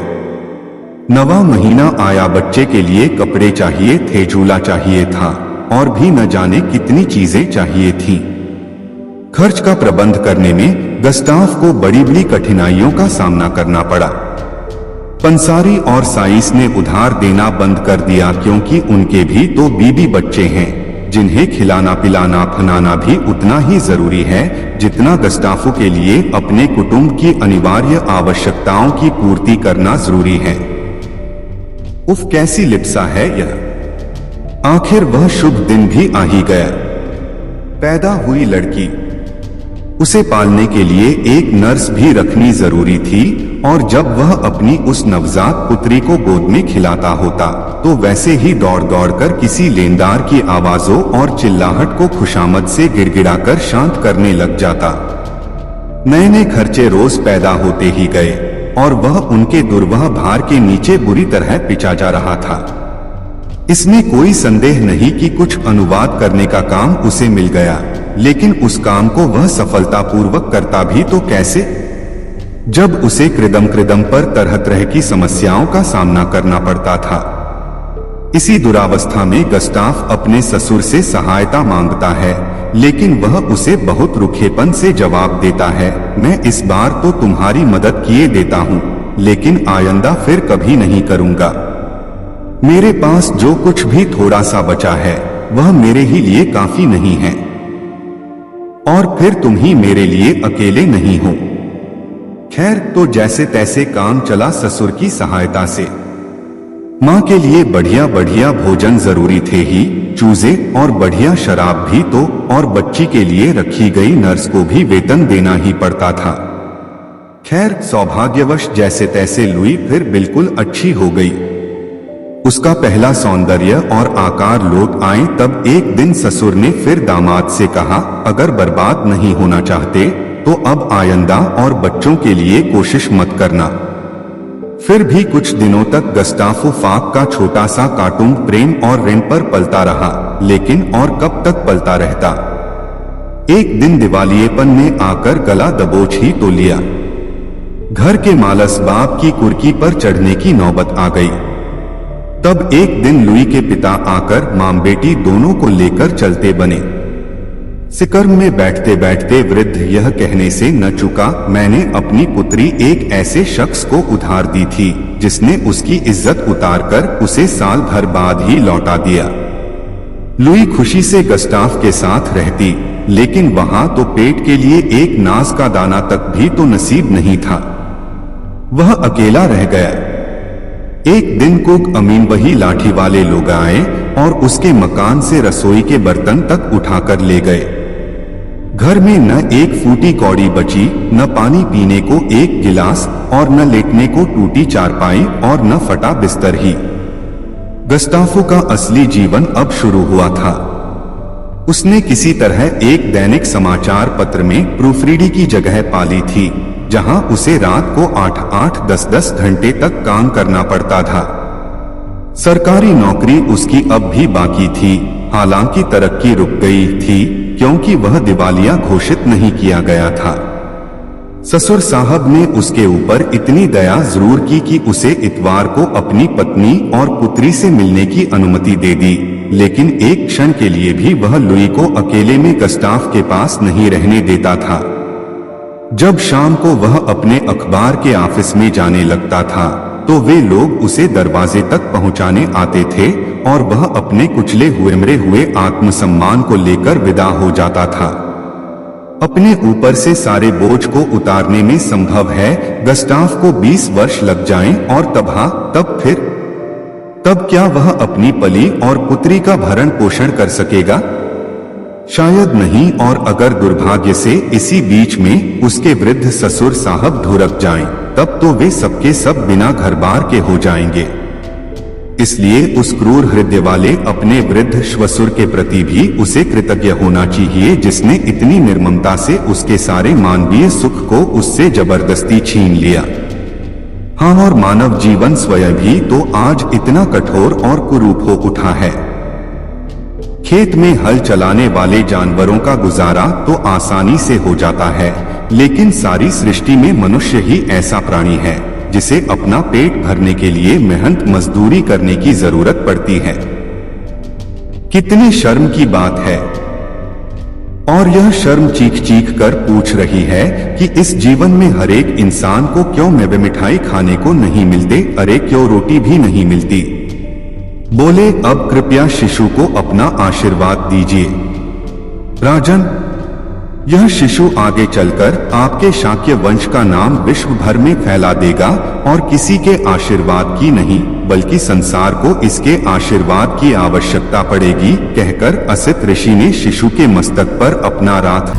9वां महीना आया। बच्चे के लिए कपड़े चाहिए थे, झूला चाहिए था, और भी न जाने कितनी चीजें चाहिए थीं। खर्च का प्रबंध करने में गस्टाफ को बड़ी बड़ी कठिनाइयों का सामना करना पड़ा। पंसारी और साइस ने उधार देना बंद कर दिया, क्योंकि उनके भी तो बीबी बच्चे हैं जिन्हें खिलाना पिलाना फनाना भी उतना ही जरूरी है जितना गस्टाफो के लिए अपने कुटुंब की अनिवार्य आवश्यकताओं की पूर्ति करना जरूरी है। उफ, कैसी लिप्सा है यह। आखिर वह शुभ दिन भी आ ही गया। पैदा हुई लड़की। उसे पालने के लिए एक नर्स भी रखनी जरूरी थी, और जब वह अपनी उस नवजात पुत्री को गोद में खिलाता होता तो वैसे ही दौड़ दौड़ कर किसी लेनदार की आवाजों और चिल्लाहट को खुशामद से गिड़गिड़ाकर शांत करने लग जाता। नए नए खर्चे रोज पैदा होते ही गए, और वह उनके दुर्वह भार के नीचे बुरी तरह पिचा जा रहा था। इसमें कोई संदेह नहीं कि कुछ अनुवाद करने का काम उसे मिल गया, लेकिन उस काम को वह सफलतापूर्वक करता भी तो कैसे, जब उसे कृदम पर तरह तरह की समस्याओं का सामना करना पड़ता था। इसी दुरावस्था में गस्टाफ अपने ससुर से सहायता मांगता है, लेकिन वह उसे बहुत रुखेपन से जवाब देता है, मैं इस बार तो तुम्हारी मदद किए देता हूँ, लेकिन आइंदा फिर कभी नहीं करूँगा। मेरे पास जो कुछ भी थोड़ा सा बचा है वह मेरे ही लिए काफी नहीं है, और फिर तुम ही मेरे लिए अकेले नहीं हो। खैर, तो जैसे तैसे काम चला ससुर की सहायता से। माँ के लिए बढ़िया बढ़िया भोजन जरूरी थे ही, चूजे और बढ़िया शराब भी तो, और बच्ची के लिए रखी गई नर्स को भी वेतन देना ही पड़ता था। खैर, सौभाग्यवश जैसे तैसे लुई फिर बिल्कुल अच्छी हो गई। उसका पहला सौंदर्य और आकार लौट आए। तब एक दिन ससुर ने फिर दामाद से कहा, अगर बर्बाद नहीं होना चाहते तो अब आइंदा और बच्चों के लिए कोशिश मत करना। फिर भी कुछ दिनों तक गस्टाफो फाक का छोटा सा कार्टून प्रेम और रेम पर पलता रहा, लेकिन और कब तक पलता रहता। एक दिन दिवालियेपन में आकर गला दबोच ही तो लिया। घर के मालस बाप की कुर्की पर चढ़ने की नौबत आ गई। तब एक दिन लुई के पिता आकर मां बेटी दोनों को लेकर चलते बने। सिकर्म में बैठते बैठते वृद्ध यह कहने से न चुका, मैंने अपनी पुत्री एक ऐसे शख्स को उधार दी थी जिसने उसकी इज्जत उतारकर उसे साल भर बाद ही लौटा दिया। लुई खुशी से गस्टाफ के साथ रहती, लेकिन वहां तो पेट के लिए एक नाज का दाना तक भी तो नसीब नहीं था। वह अकेला रह गया। एक दिन कुक अमीन वही लाठी वाले लोग आए और उसके मकान से रसोई के बर्तन तक उठाकर ले गए। घर में न एक फूटी कौड़ी बची, न पानी पीने को एक गिलास, और न लेटने को टूटी चारपाई, और न फटा बिस्तर ही। गस्टाफो का असली जीवन अब शुरू हुआ था। उसने किसी तरह एक दैनिक समाचार पत्र में प्रूफरीडी की जगह पाली थी, जहां उसे रात को 8-8, 10-10 घंटे तक काम करना पड़ता था। सरकारी नौकरी उसकी अब भी बाकी थी, हालांकि तरक्की रुक गई थी क्योंकि वह दिवालिया घोषित नहीं किया गया था। ससुर साहब ने उसके ऊपर इतनी दया जरूर की कि उसे इतवार को अपनी पत्नी और पुत्री से मिलने की अनुमति दे दी, लेकिन एक क्षण के लिए भी वह लुई को अकेले में गस्टाफ के पास नहीं रहने देता था। जब शाम को वह अपने अखबार के ऑफिस में जाने लगता था तो वे लोग उसे दरवाजे तक पहुंचाने आते थे, और वह अपने कुचले हुए मरे हुए आत्मसम्मान को लेकर विदा हो जाता था। अपने ऊपर से सारे बोझ को उतारने में संभव है गस्टाफ को 20 वर्ष लग जाएं, और तब क्या वह अपनी पली और पुत्री का भरण पोषण कर सकेगा? शायद नहीं, और अगर दुर्भाग्य से इसी बीच में उसके वृद्ध ससुर साहब धुरक जाएं, तब तो वे सबके सब बिना घर बार के हो जाएंगे। इसलिए उस क्रूर हृदय वाले अपने वृद्ध श्वसुर के प्रति भी उसे कृतज्ञ होना चाहिए, जिसने इतनी निर्ममता से उसके सारे मानवीय सुख को उससे जबरदस्ती छीन लिया। हाँ, और मानव जीवन स्वयं भी तो आज इतना कठोर और कुरूप हो उठा है। खेत में हल चलाने वाले जानवरों का गुजारा तो आसानी से हो जाता है, लेकिन सारी सृष्टि में मनुष्य ही ऐसा प्राणी है जिसे अपना पेट भरने के लिए मेहनत मजदूरी करने की जरूरत पड़ती है। कितनी शर्म की बात है। और यह शर्म चीख चीख कर पूछ रही है कि इस जीवन में हर एक इंसान को क्यों मेवे मिठाई खाने को नहीं मिलते, अरे क्यों रोटी भी नहीं मिलती। बोले, अब कृपया शिशु को अपना आशीर्वाद दीजिए। राजन, यह शिशु आगे चलकर आपके शाक्य वंश का नाम विश्व भर में फैला देगा, और किसी के आशीर्वाद की नहीं बल्कि संसार को इसके आशीर्वाद की आवश्यकता पड़ेगी, कहकर असित ऋषि ने शिशु के मस्तक पर अपना रात